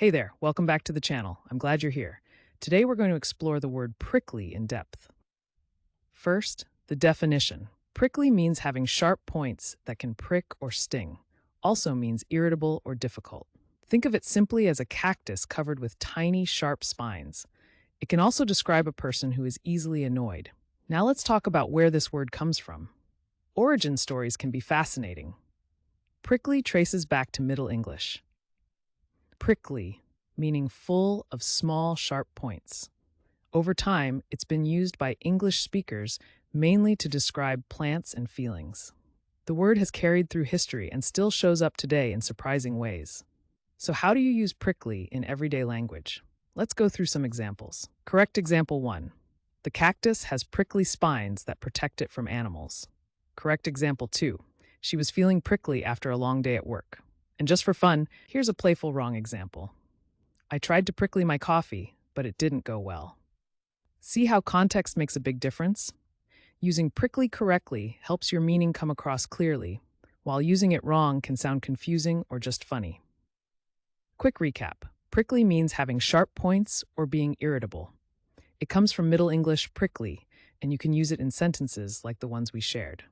Hey there, welcome back to the channel. I'm glad you're here. Today we're going to explore the word prickly in depth. First, the definition. Prickly means having sharp points that can prick or sting. Also means irritable or difficult. Think of it simply as a cactus covered with tiny, sharp spines. It can also describe a person who is easily annoyed. Now let's talk about where this word comes from. Origin stories can be fascinating. Prickly traces back to Middle English. Prickly, meaning full of small, sharp points. Over time, it's been used by English speakers mainly to describe plants and feelings. The word has carried through history and still shows up today in surprising ways. So how do you use prickly in everyday language? Let's go through some examples. Correct example 1. The cactus has prickly spines that protect it from animals. Correct example 2. She was feeling prickly after a long day at work. And just for fun, here's a playful wrong example. I tried to prickly my coffee, but it didn't go well. See how context makes a big difference? Using prickly correctly helps your meaning come across clearly, while using it wrong can sound confusing or just funny. Quick recap. Prickly means having sharp points or being irritable. It comes from Middle English prickly, and you can use it in sentences like the ones we shared.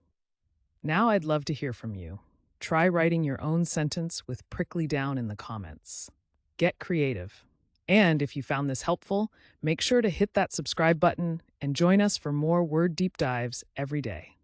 Now I'd love to hear from you. Try writing your own sentence with prickly down in the comments. Get creative. And if you found this helpful, make sure to hit that subscribe button and join us for more word deep dives every day.